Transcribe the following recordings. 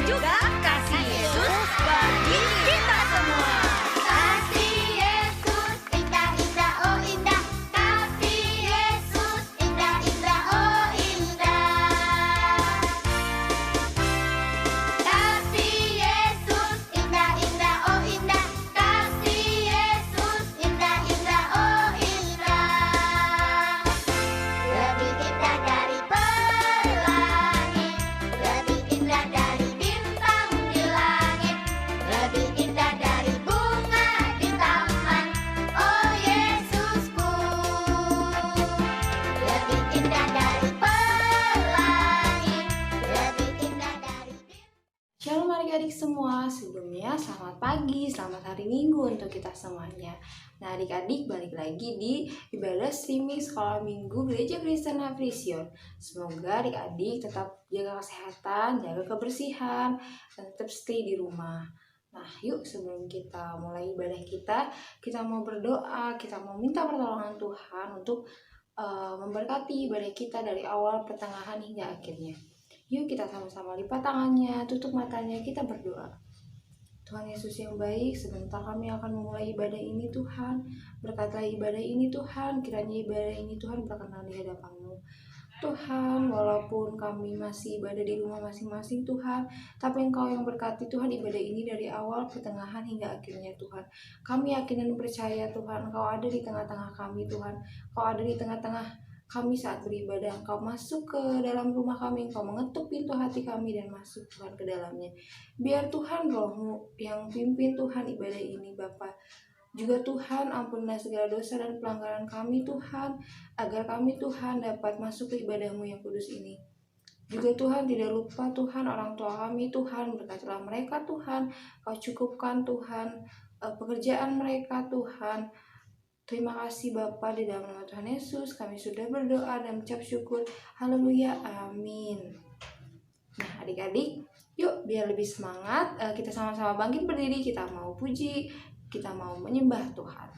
juga kasih Yesus bagi kita semua. Kasih Yesus indah indah oh indah, kasih Yesus indah indah oh indah. Kasih Yesus indah indah oh indah, kasih Yesus indah indah oh indah. Lebih indah dari pelangi, lebih indah dari bintang di langit, lebih indah dari bunga di taman. Oh Yesusku, lebih indah dari pelangi, lebih indah dari Shalom adik-adik semua, sebelumnya selamat pagi, selamat hari Minggu untuk kita semuanya. Nah adik-adik balik lagi di ibadah streaming sekolah minggu Gereja Kristen Vision. Semoga adik-adik tetap jaga kesehatan, jaga kebersihan, dan tetap stay di rumah. Nah yuk sebelum kita mulai ibadah kita mau berdoa, kita mau minta pertolongan Tuhan untuk memberkati ibadah kita dari awal, pertengahan hingga akhirnya. Yuk kita sama-sama lipat tangannya, tutup matanya, kita berdoa. Tuhan Yesus yang baik, sebentar kami akan memulai ibadah ini Tuhan. Berkatlah ibadah ini Tuhan, kiranya ibadah ini Tuhan berkenan di hadapan-Mu. Tuhan, walaupun kami masih ibadah di rumah masing-masing Tuhan, tapi Engkau yang berkati Tuhan ibadah ini dari awal, pertengahan hingga akhirnya Tuhan. Kami yakin dan percaya Tuhan, Engkau ada di tengah-tengah kami Tuhan. Engkau ada di tengah-tengah kami saat beribadah. Engkau masuk ke dalam rumah kami, Engkau mengetuk pintu hati kami dan masuk Tuhan ke dalamnya. Biar Tuhan Roh-Mu yang pimpin Tuhan ibadah ini Bapa. Juga Tuhan ampunilah segala dosa dan pelanggaran kami Tuhan, agar kami Tuhan dapat masuk ke ibadah-Mu yang kudus ini. Juga Tuhan tidak lupa Tuhan orang tua kami Tuhan, berkatilah mereka Tuhan, Kau cukupkan Tuhan pekerjaan mereka Tuhan. Terima kasih Bapa, di dalam nama Tuhan Yesus kami sudah berdoa dan mengucap syukur. Haleluya, amin. Nah adik-adik, yuk biar lebih semangat, kita sama-sama bangkit berdiri, kita mau puji, kita mau menyembah Tuhan.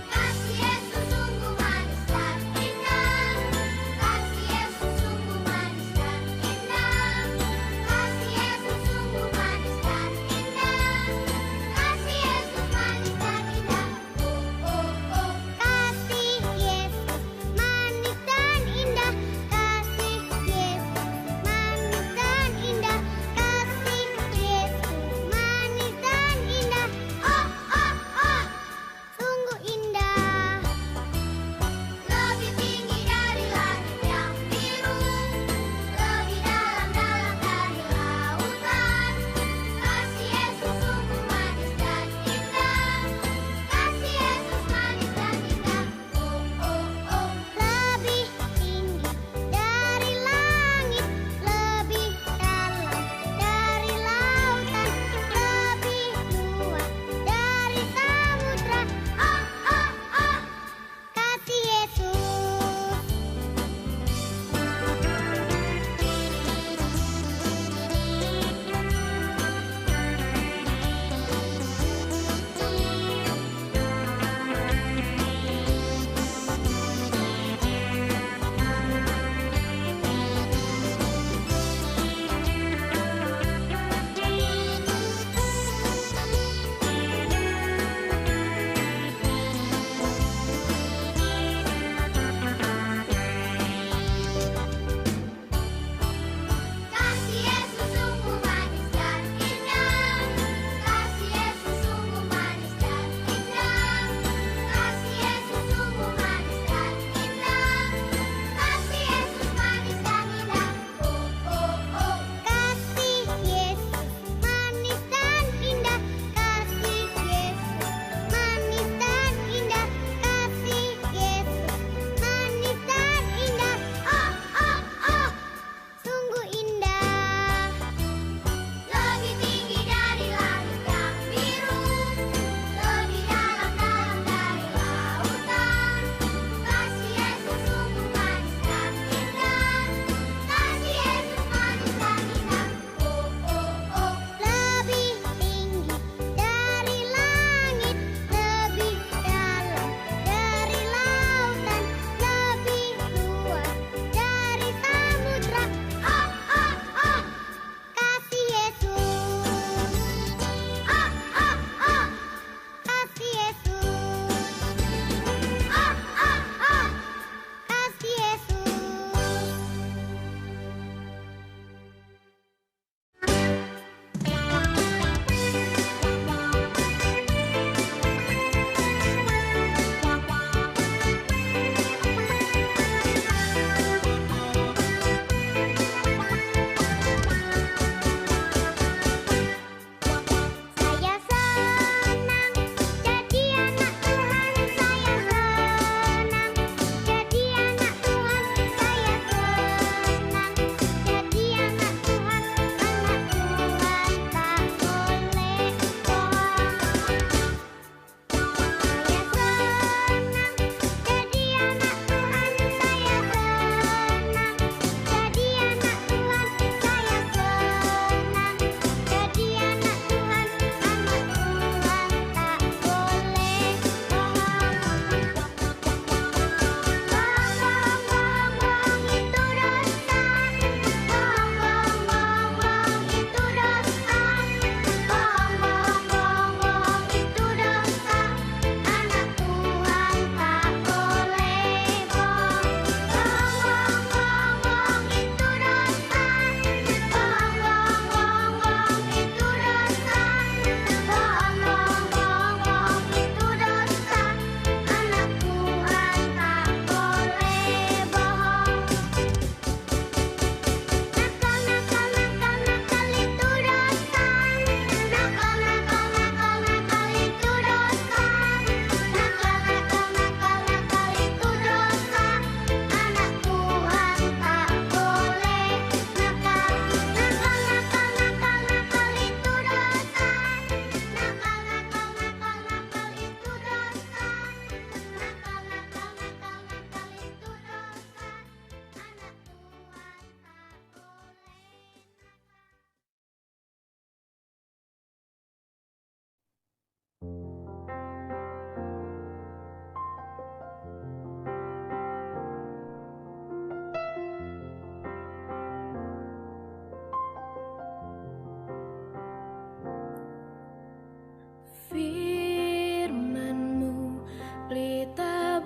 Kasih Yesus sungguh manis dan indah, kasih Yesus sungguh manis dan indah, kasih Yesus sungguh manis dan indah, kasih Yesus manis dan indah. Kasih Yesus manis dan indah, kasih Yesus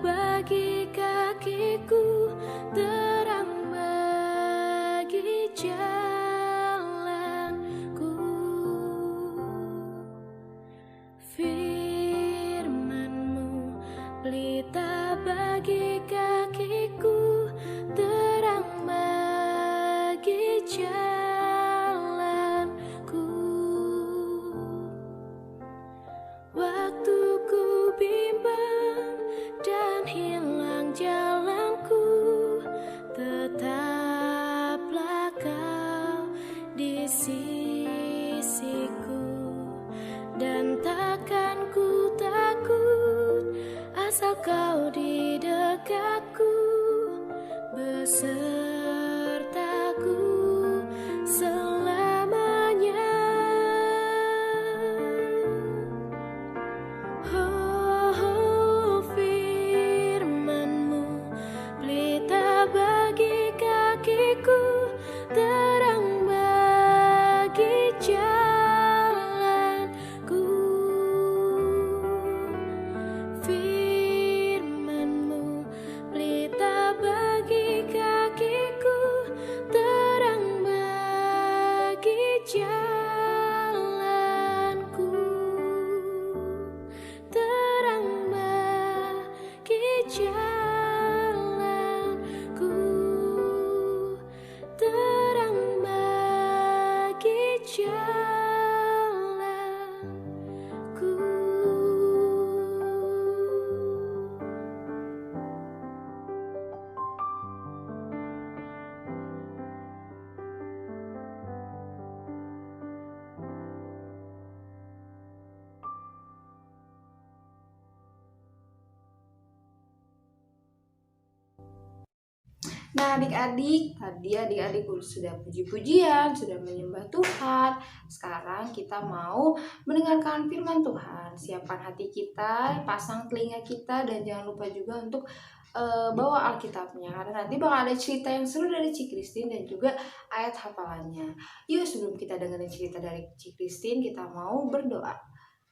bagi kakiku, terang bagi jalanku. Firman-Mu pelita bagi kakiku, terang bagi jalanku. Waktu ku bimbang dan hilang jalanku, tetaplah Kau di sisiku. Dan takkan ku takut, asal Kau di dekatku, besertaku selamanya. Oh, firman-Mu pelita bagi kakiku, terang bagi jalanku. Firman-Mu pelita bagi kakiku, terang bagi jalanku. Terang bagi jalanku, terang bagi jalanku. Nah, adik-adik, tadi adik-adik sudah puji-pujian, sudah menyembah Tuhan. Sekarang kita mau mendengarkan firman Tuhan. Siapkan hati kita, pasang telinga kita, dan jangan lupa juga untuk bawa Alkitabnya. Karena nanti bakal ada cerita yang seru dari Ci Christine dan juga ayat hafalannya. Yuk, sebelum kita dengerin cerita dari Ci Christine, kita mau berdoa.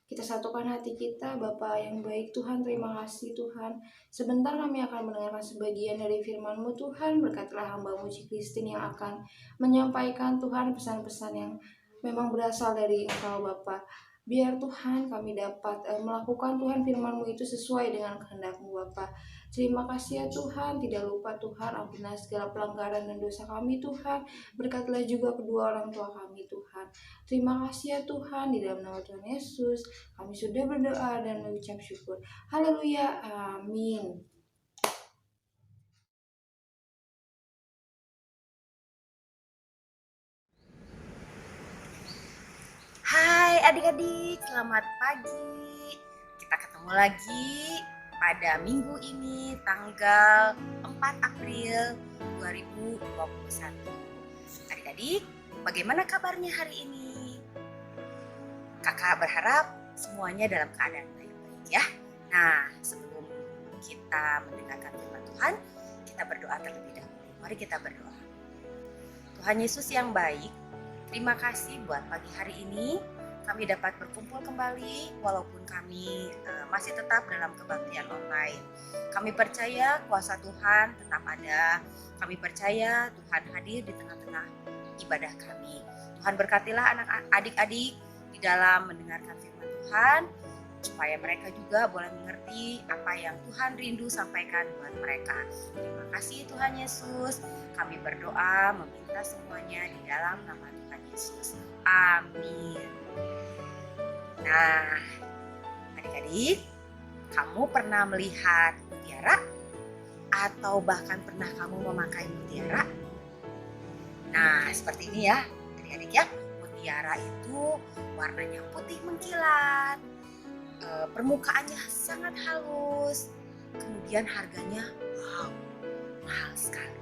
Kita satukan hati kita, Bapa yang baik Tuhan, terima kasih Tuhan. Sebentar kami akan mendengarkan sebagian dari firman-Mu Tuhan. Berkatilah hamba-Mu Ci Christine yang akan menyampaikan Tuhan pesan-pesan yang memang berasal dari Engkau Bapa. Biar Tuhan kami dapat melakukan Tuhan firman-Mu itu sesuai dengan kehendak-Mu Bapa. Terima kasih ya Tuhan, tidak lupa Tuhan ampunilah segala pelanggaran dan dosa kami Tuhan. Berkatilah juga kedua orang tua kami Tuhan. Terima kasih ya Tuhan, di dalam nama Tuhan Yesus kami sudah berdoa dan mengucap syukur. Haleluya, amin. Hai adik-adik, selamat pagi. Kita ketemu lagi pada minggu ini tanggal 4 April 2021. Adik-adik, bagaimana kabarnya hari ini? Kakak berharap semuanya dalam keadaan baik-baik ya. Nah, sebelum kita mendengarkan firman Tuhan, kita berdoa terlebih dahulu. Mari kita berdoa. Tuhan Yesus yang baik, terima kasih buat pagi hari ini kami dapat berkumpul kembali walaupun kami masih tetap dalam kebaktian online. Kami percaya kuasa Tuhan tetap ada. Kami percaya Tuhan hadir di tengah-tengah ibadah kami. Tuhan berkatilah adik-adik di dalam mendengarkan firman Tuhan, supaya mereka juga boleh mengerti apa yang Tuhan rindu sampaikan buat mereka. Terima kasih Tuhan Yesus. Kami berdoa meminta semuanya di dalam nama Tuhan Yesus. Amin. Nah, adik-adik, kamu pernah melihat mutiara? Atau bahkan pernah kamu memakai mutiara? Nah, seperti ini ya, adik-adik ya. Mutiara itu warnanya putih mengkilat, permukaannya sangat halus, kemudian harganya wow, mahal sekali.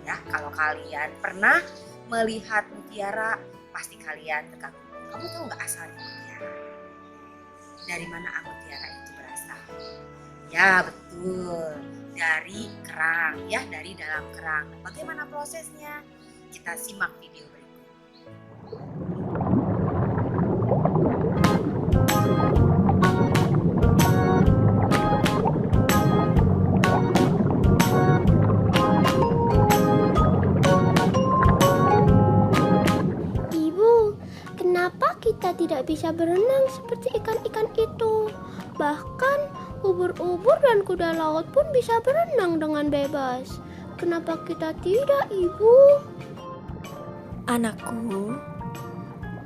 Ya, kalau kalian pernah melihat mutiara, pasti kalian terkagum. Kamu tahu nggak asalnya mutiara? Dari mana mutiara itu berasal? Ya betul, dari kerang ya, dari dalam kerang. Bagaimana prosesnya? Kita simak video berikut. tidak bisa berenang seperti ikan-ikan itu. Bahkan ubur-ubur dan kuda laut pun bisa berenang dengan bebas. Kenapa kita tidak, Ibu? Anakku,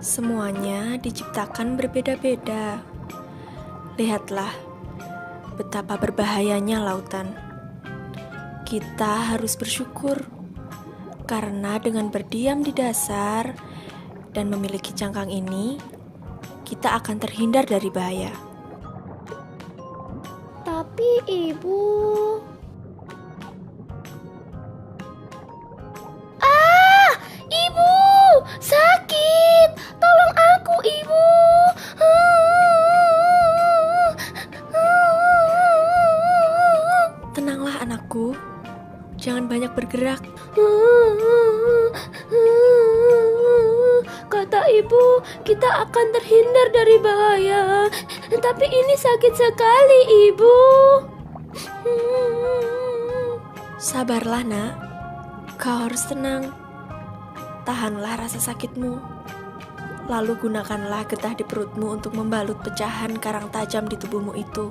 semuanya diciptakan berbeda-beda. Lihatlah betapa berbahayanya lautan. Kita harus bersyukur karena dengan berdiam di dasar dan memiliki cangkang ini, kita akan terhindar dari bahaya. Tapi Ibu... Ah! Ibu! Sakit! Tolong aku, Ibu! Tenanglah anakku, jangan banyak bergerak. Kata ibu, kita akan terhindar dari bahaya. Tapi ini sakit sekali, Ibu. Sabarlah nak, kau harus tenang. Tahanlah rasa sakitmu. Lalu gunakanlah getah di perutmu untuk membalut pecahan karang tajam di tubuhmu itu.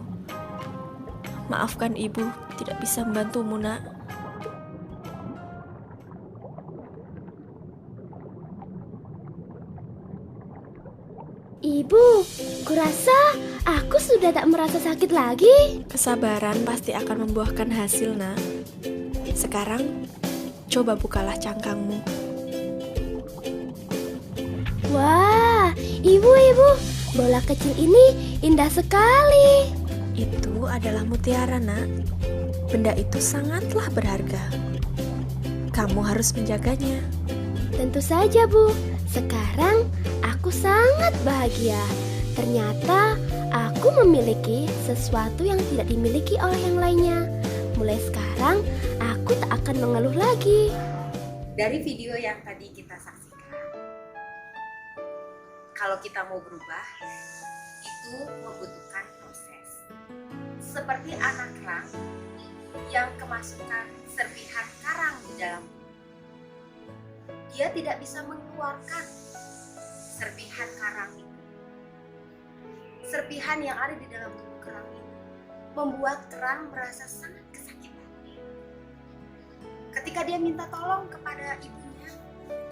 Maafkan ibu, tidak bisa membantumu nak. Ibu, kurasa aku sudah tak merasa sakit lagi. Kesabaran pasti akan membuahkan hasil nak. Sekarang, coba bukalah cangkangmu. Wah, ibu, bola kecil ini indah sekali. Itu adalah mutiara nak. Benda itu sangatlah berharga. Kamu harus menjaganya. Tentu saja, Bu. Sekarang aku sangat bahagia. Ternyata aku memiliki sesuatu yang tidak dimiliki oleh yang lainnya. Mulai sekarang, aku tak akan mengeluh lagi. Dari video yang tadi kita saksikan, kalau kita mau berubah, itu membutuhkan proses. Seperti anak kerang yang kemasukan serpihan karang di dalam. Dia tidak bisa mengeluarkan serpihan karang itu. Serpihan yang ada di dalam tubuh kerang itu membuat kerang merasa sangat kesakitan. Ketika dia minta tolong kepada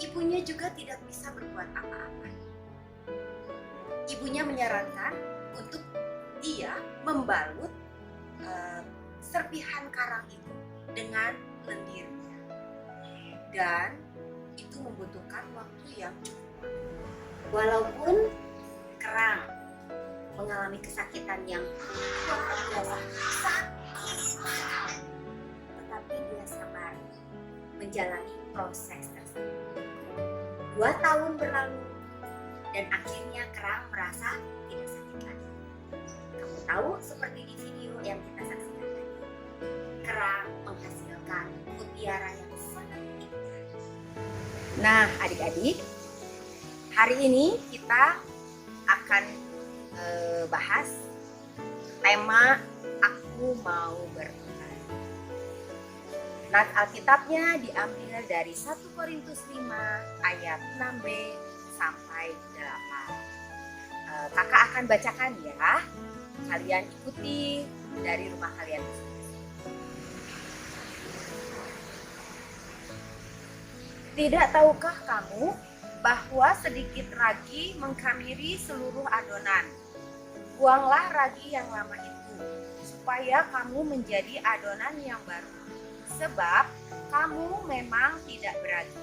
ibunya juga tidak bisa berbuat apa-apa. Ibunya menyarankan untuk dia membalut serpihan karang itu dengan lendirnya, dan itu membutuhkan waktu yang cukup. Walaupun kerang mengalami kesakitan yang luar biasa, sakit, tetapi dia sabar menjalani proses tersebut. 2 tahun berlalu dan akhirnya kerang merasa tidak sakit lagi. Kamu tahu seperti di video yang kita saksikan tadi, kerang menghasilkan mutiara yang sangat indah. Nah, adik-adik, hari ini kita akan bahas tema Aku Mau Bertobat. Nat Alkitabnya diambil dari 1 Korintus 5 ayat 6b sampai 8. Kakak akan bacakan ya. Kalian ikuti dari rumah kalian masing-masing. Tidak tahukah kamu bahwa sedikit ragi mengkhamiri seluruh adonan? Buanglah ragi yang lama itu, supaya kamu menjadi adonan yang baru. Sebab kamu memang tidak beragi.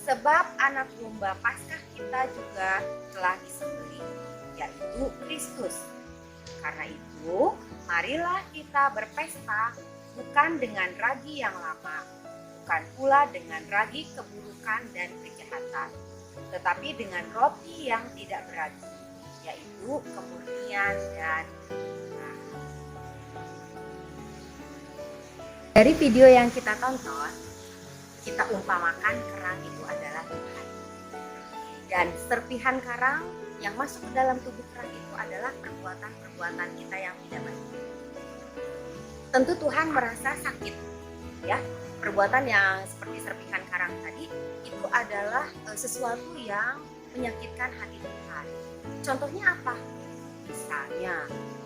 Sebab anak domba Paskah kita juga telah disembelih, yaitu Kristus. Karena itu, marilah kita berpesta bukan dengan ragi yang lama, bukan pula dengan ragi keburukan dan kejahatan, tetapi dengan roti yang tidak beragi, yaitu kemurnian dan iman. Dari video yang kita tonton, kita umpamakan kerang itu adalah Tuhan. Dan serpihan karang yang masuk ke dalam tubuh kerang itu adalah perbuatan-perbuatan kita yang tidak baik. Tentu Tuhan merasa sakit, ya. Perbuatan yang seperti serpihan karang tadi itu adalah sesuatu yang menyakitkan hati Tuhan. Contohnya apa? Misalnya,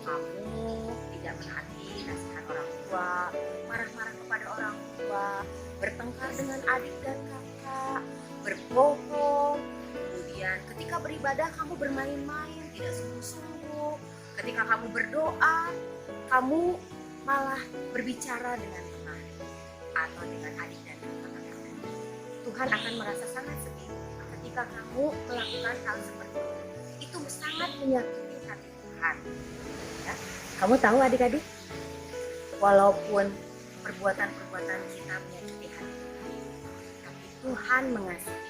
kamu tidak menaati nasihat orang tua, marah-marah kepada orang tua, bertengkar dengan adik dan kakak, berbohong. Kemudian ketika beribadah kamu bermain-main, tidak sungguh-sungguh. Ketika kamu berdoa, kamu malah berbicara dengan teman atau dengan adik dan kakak. Tuhan akan merasa sangat sedih ketika kamu melakukan hal seperti itu. Itu sangat menyakiti hati Tuhan. Ya. Kamu tahu adik-adik, walaupun perbuatan-perbuatan kita menyakiti hati Tuhan, tapi Tuhan mengasihi.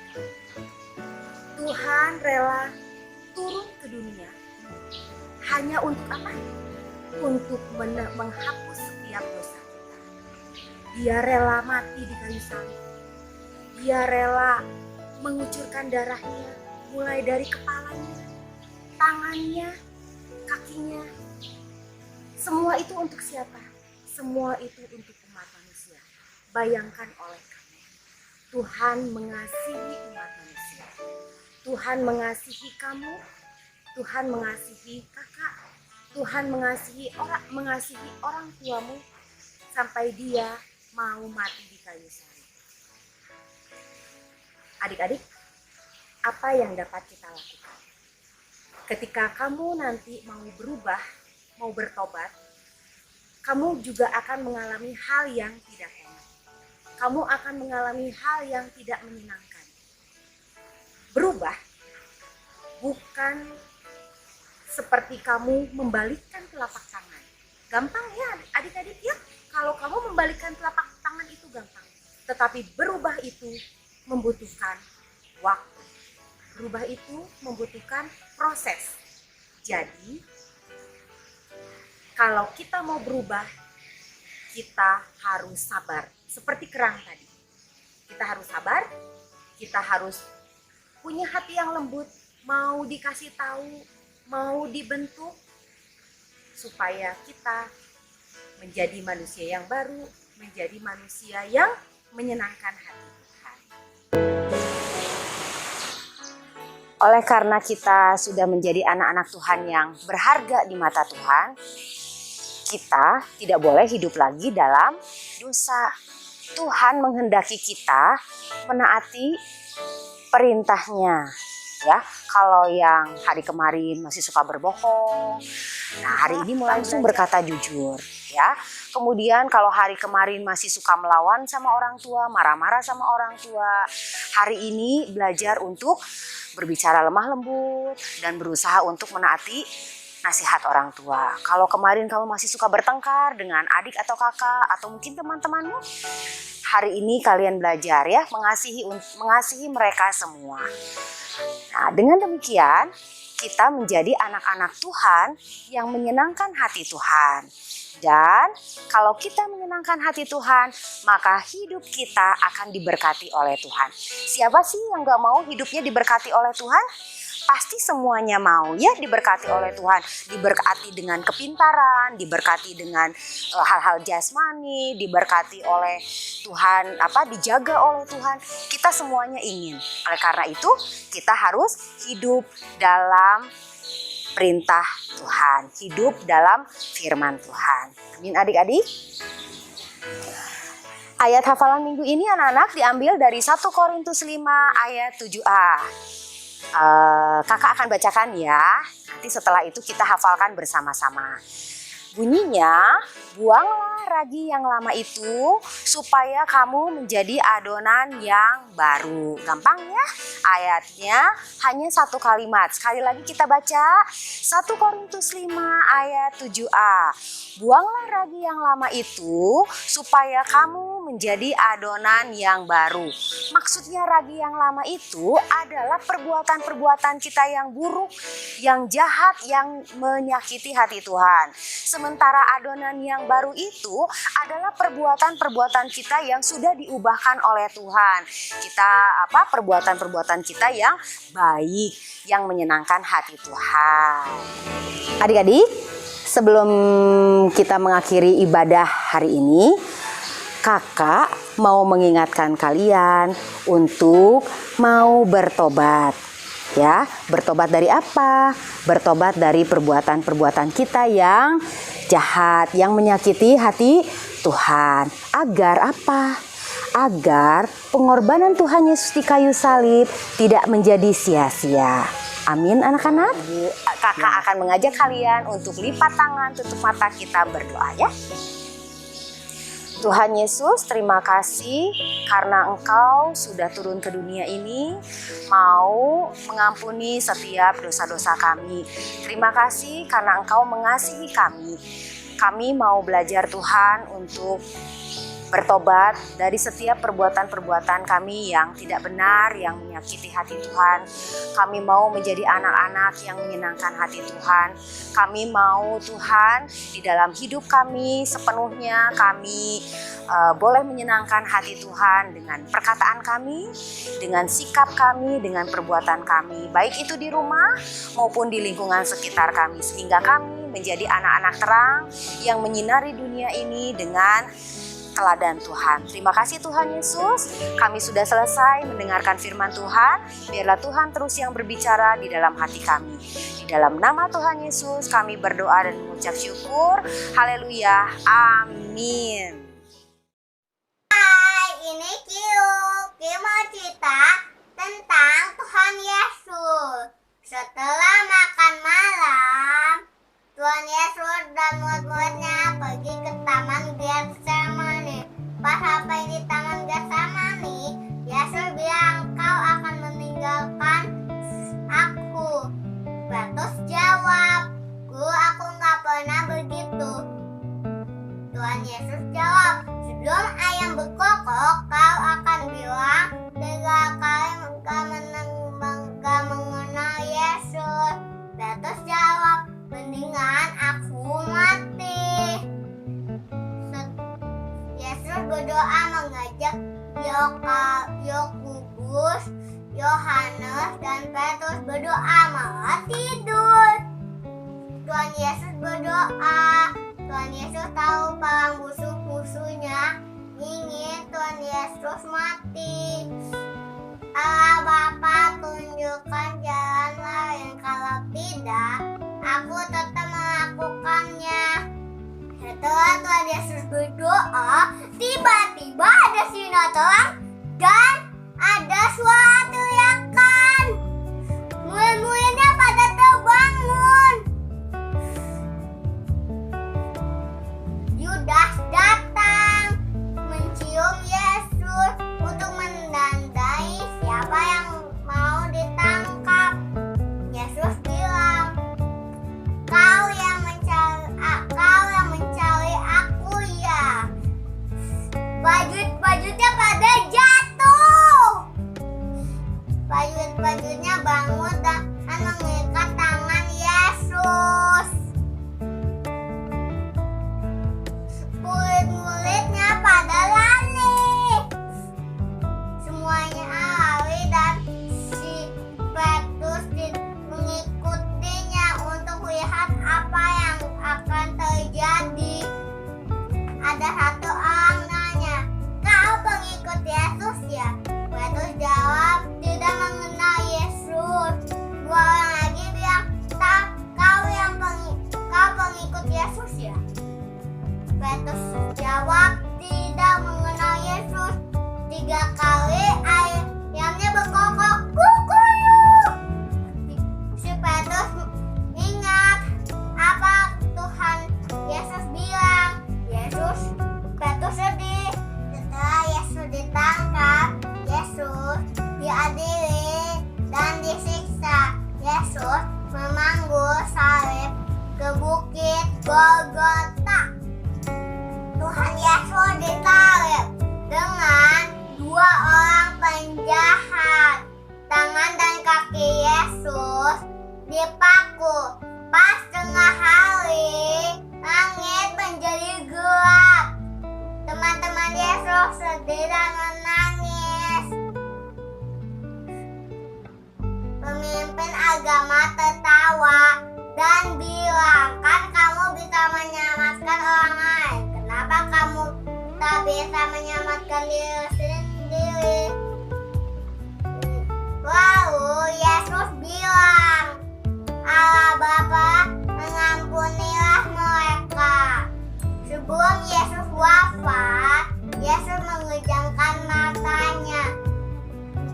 Tuhan rela turun ke dunia hanya untuk apa? Untuk menghapus setiap dosa kita. Dia rela mati di kayu salib. Dia rela mengucurkan darahnya mulai dari kepalanya, tangannya, kakinya. Semua itu untuk siapa? Semua itu untuk umat manusia. Bayangkan oleh kami. Tuhan mengasihi umat manusia. Tuhan mengasihi kamu. Tuhan mengasihi kakak. Tuhan mengasihi orang tuamu sampai dia mau mati di kayu salib. Adik-adik, apa yang dapat kita lakukan? Ketika kamu nanti mau berubah, mau bertobat, kamu juga akan mengalami hal yang tidak enak. Kamu akan mengalami hal yang tidak menyenangkan. Berubah bukan seperti kamu membalikkan telapak tangan. Gampang ya adik-adik ya, kalau kamu membalikkan telapak tangan itu gampang. Tetapi berubah itu membutuhkan waktu. Berubah itu membutuhkan proses. Jadi, kalau kita mau berubah, kita harus sabar. Seperti kerang tadi. Kita harus sabar, kita harus punya hati yang lembut, mau dikasih tahu, mau dibentuk, supaya kita menjadi manusia yang baru, menjadi manusia yang menyenangkan hati Tuhan. Oleh karena kita sudah menjadi anak-anak Tuhan yang berharga di mata Tuhan, kita tidak boleh hidup lagi dalam dosa. Tuhan menghendaki kita menaati perintahnya. Ya, kalau yang hari kemarin masih suka berbohong, nah hari ini mulai langsung berkata jujur, ya. Kemudian kalau hari kemarin masih suka melawan sama orang tua, marah-marah sama orang tua, hari ini belajar untuk berbicara lemah lembut dan berusaha untuk menaati nasihat orang tua. Kalau kemarin kamu masih suka bertengkar dengan adik atau kakak atau mungkin teman-temanmu, hari ini kalian belajar ya mengasihi mereka semua. Nah, dengan demikian kita menjadi anak-anak Tuhan yang menyenangkan hati Tuhan. Dan kalau kita menyenangkan hati Tuhan, maka hidup kita akan diberkati oleh Tuhan. Siapa sih yang gak mau hidupnya diberkati oleh Tuhan? Pasti semuanya mau ya diberkati oleh Tuhan. Diberkati dengan kepintaran, diberkati dengan hal-hal jasmani, diberkati oleh Tuhan, dijaga oleh Tuhan. Kita semuanya ingin. Oleh karena itu, kita harus hidup dalam perintah Tuhan, hidup dalam firman Tuhan. Amin adik-adik. Ayat hafalan minggu ini anak-anak diambil dari 1 Korintus 5 ayat 7a. Kakak akan bacakan ya. Nanti setelah itu kita hafalkan bersama-sama. Bunyinya, buanglah ragi yang lama itu supaya kamu menjadi adonan yang baru. Gampang ya? Ayatnya hanya satu kalimat. Sekali lagi kita baca 1 Korintus 5 ayat 7a. Buanglah ragi yang lama itu supaya kamu menjadi adonan yang baru. Maksudnya ragi yang lama itu adalah perbuatan-perbuatan kita yang buruk, yang jahat, yang menyakiti hati Tuhan. Sementara adonan yang baru itu adalah perbuatan-perbuatan kita yang sudah diubahkan oleh Tuhan. Perbuatan-perbuatan kita yang baik, yang menyenangkan hati Tuhan. Adik-adik, sebelum kita mengakhiri ibadah hari ini, kakak mau mengingatkan kalian untuk mau bertobat. Ya, bertobat dari apa? Bertobat dari perbuatan-perbuatan kita yang jahat, yang menyakiti hati Tuhan. Agar apa? Agar pengorbanan Tuhan Yesus di kayu salib tidak menjadi sia-sia. Amin anak-anak. Kakak akan mengajak kalian untuk lipat tangan, tutup mata, kita berdoa ya. Tuhan Yesus, terima kasih karena Engkau sudah turun ke dunia ini, mau mengampuni setiap dosa-dosa kami. Terima kasih karena Engkau mengasihi kami. Kami mau belajar Tuhan untuk bertobat dari setiap perbuatan-perbuatan kami yang tidak benar, yang menyakiti hati Tuhan. Kami mau menjadi anak-anak yang menyenangkan hati Tuhan. Kami mau Tuhan di dalam hidup kami sepenuhnya kami boleh menyenangkan hati Tuhan dengan perkataan kami, dengan sikap kami, dengan perbuatan kami, baik itu di rumah maupun di lingkungan sekitar kami, sehingga kami menjadi anak-anak terang yang menyinari dunia ini dengan teladan Tuhan. Terima kasih Tuhan Yesus, kami sudah selesai mendengarkan firman Tuhan. Biarlah Tuhan terus yang berbicara di dalam hati kami. Di dalam nama Tuhan Yesus kami berdoa dan mengucap syukur. Haleluya. Amin. Hai, ini Kiu. Kiu mau cerita tentang Tuhan Yesus. Setelah makan malam, Tuhan Yesus dan murid-muridnya pergi ke Taman Getsemani. Pas sampai di Taman Getsemani, Yesus bilang, "Kau akan meninggalkan aku." Petrus jawab, "Guru, aku nggak pernah begitu." Tuhan Yesus jawab, "Sebelum ayam berkokok, kau akan bilang 3 kali gak mengenal Yesus." Petrus jawab, "Mendingan aku mati." Yesus berdoa mengajak Yakobus, Yohanes, dan Petrus berdoa malah tidur. Tuhan Yesus berdoa. Tuhan Yesus tahu para musuh-musuhnya ingin Tuhan Yesus mati. Allah Bapa, tunjukkan jalan lain, kalau tidak aku tetap melakukannya. Setelah Tuhan Yesus berdoa, tiba-tiba ada sinar terang dan ada suara teriakan. Murid-muridnya pada terbangun. Yudas datang mencium Yesus untuk menandai siapa yang mau ditangkap. Yesus bilang, Kau yang mencari aku ya." Bajut-bajutnya pada jatuh. Bajut-bajutnya bangun dan mengikat tangan Yesus. Murid-muridnya pada lari. Semuanya lari dan si Petrus mengikutinya untuk lihat apa yang akan terjadi. Ada satu orang nanya, "Kau pengikut Yesus ya?" Petrus jawab, "Tidak mengenal Yesus." Dua orang lagi bilang, Kau pengikut Yesus ya?" Petrus jawab, "Tidak mengenal Yesus." 3 kali ayamnya berkokok, "Kukuyuk." Si Petrus ingat apa Tuhan Yesus bilang. Petrus sedih. Setelah Yesus ditangkap, Yesus diadili dan disiksa. Yesus memanggul salib ke bukit Golgota. Tuhan Yesus disalib dengan 2 orang penjahat. Tangan dan kaki Yesus dipaku. Pas tengah hari, langit menjadi gelap. Teman-teman Yesus sedih dan menangis. Pemimpin agama tertawa dan bilang, "Kan kamu bisa menyelamatkan orang lain. Kenapa kamu tak bisa menyelamatkan diri sendiri?" Lalu Yesus bilang, Allah Bapa, mengampunilah mereka. Sebelum Yesus wafat, Yesus mengejamkan matanya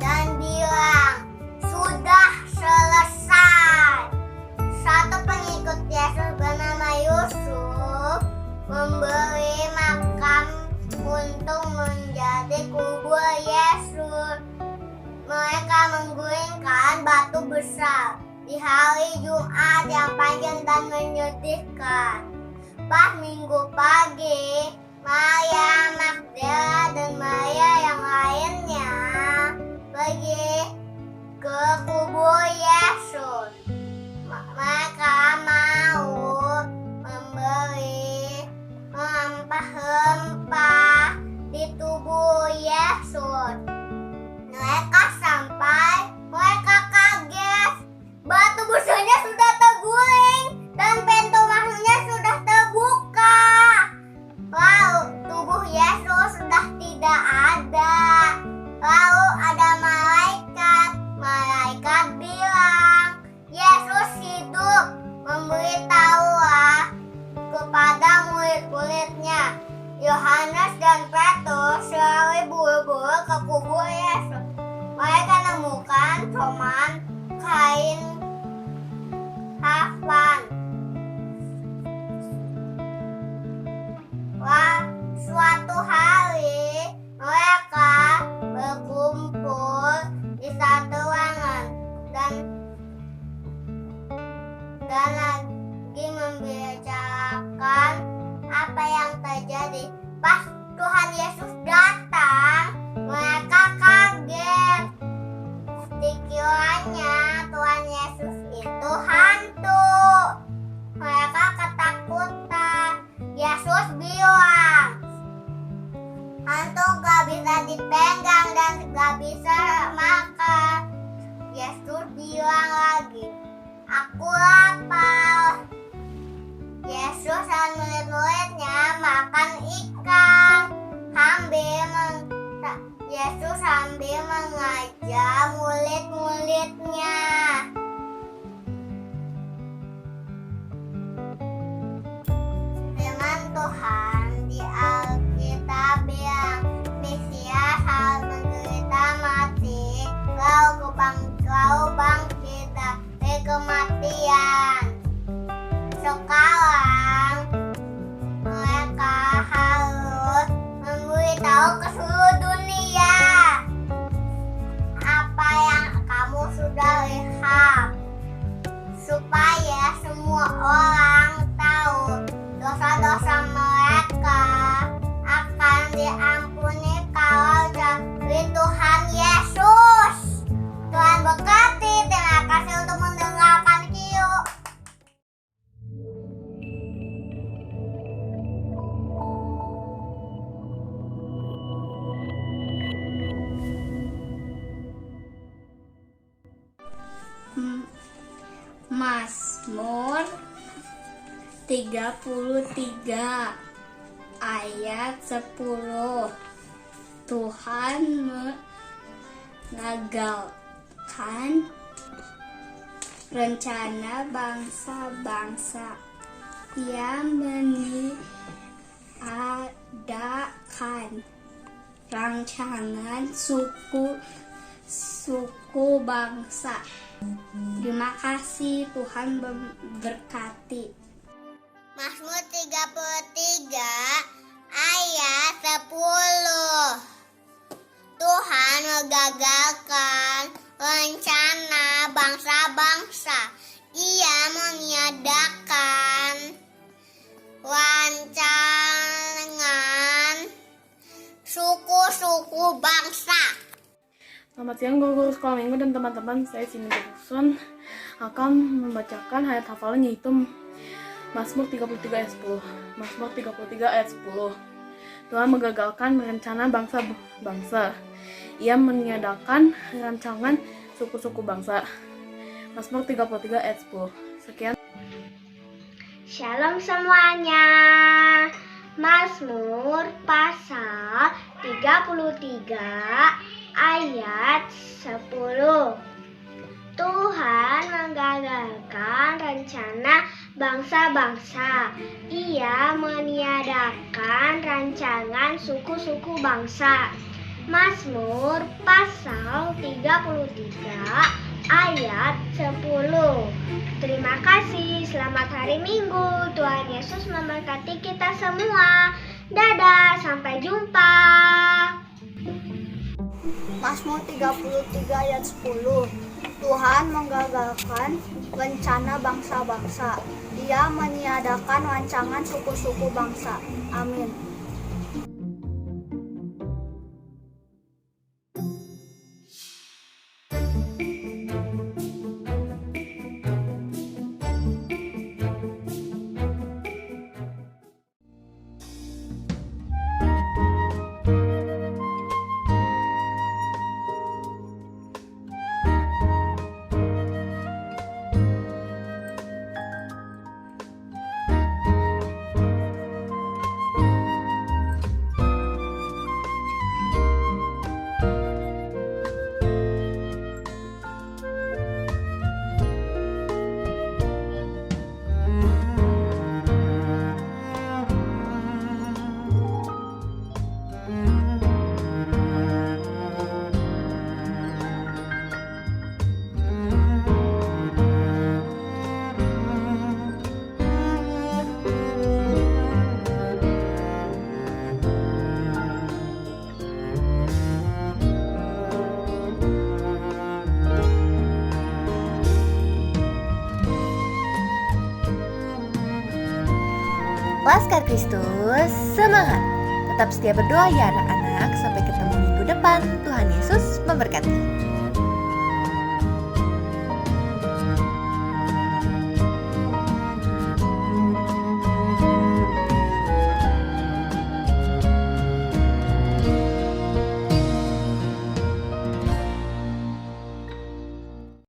dan bilang, "Sudah selesai." Satu pengikut Yesus bernama Yusuf memberi makam untuk menjadi kubur Yesus. Mereka menggulingkan batu besar di hari Jumat yang panjang dan menyedihkan. Pas Minggu pagi, Maria Magdalena dan Maria yang lainnya pergi ke kubur Yesus. Mereka mau memberi rempah-rempah di tubuh Yesus. Mereka sampai, mereka kaget. Batu besarnya sudah terguling dan pintu masuknya sudah terbuka. Lalu tubuh Yesus sudah tidak ada. Lalu ada malaikat. Malaikat bilang, "Yesus hidup." Memberitahulah kepada murid-muridnya. Yohanes dan Petrus selalu buru-buru ke kubur Yesus. Mereka menemukan cuman kain kafan. Suatu hari mereka berkumpul di satu ruangan dan lagi membicarakan apa yang terjadi. Pas Tuhan Yesus datang, mereka kaget. Dikiranya Tuhan Yesus itu hantu. Mereka ketakutan. Yesus bilang, "Hantu gak bisa dipegang dan gak bisa makan." Yesus bilang lagi, "Aku lapar." Yesus dan murid-muridnya makan ikan Yesus sambil mengajar murid-muridnya. Firman Tuhan di Alkitab bilang, Mesias harus menderita mati, lalu bangkit dari kematian. Sekarang mereka harus memberitahu ke seluruh dunia apa yang kamu sudah lihat, supaya semua orang tahu dosa-dosa mereka akan diampuni kalau dari Tuhan Yesus. Tuhan berkati. Terima kasih untuk mendengarkan Kio. Mazmur 33 ayat 10. Tuhan mengagalkan rencana bangsa-bangsa. Ia meniadakan rancangan suku bangsa. Terima kasih, Tuhan berkati. Mazmur 33 ayat 10. Tuhan menggagalkan rencana bangsa-bangsa. Ia meniadakan rancangan suku-suku bangsa. Selamat siang guru-guru sekolah minggu dan teman-teman. Saya Cindy Jackson akan membacakan ayat hafalan, yaitu Mazmur 33 ayat 10. Mazmur 33 ayat 10. Tuhan menggagalkan rencana bangsa-bangsa. Ia meniadakan rancangan suku-suku bangsa. Mazmur 33 ayat 10. Sekian. Shalom semuanya. Mazmur pasal 33 ayat 10. Tuhan menggagalkan rencana bangsa-bangsa. Ia meniadakan rancangan suku-suku bangsa. Mazmur pasal 33 ayat 10. Terima kasih, selamat hari Minggu. Tuhan Yesus memberkati kita semua. Dadah, sampai jumpa. Mazmur 33 ayat 10. Tuhan menggagalkan rencana bangsa-bangsa. Ia meniadakan rancangan suku-suku bangsa. Amin. Laskar Kristus, semangat! Tetap setia berdoa ya anak-anak, sampai ketemu minggu depan. Tuhan Yesus memberkati.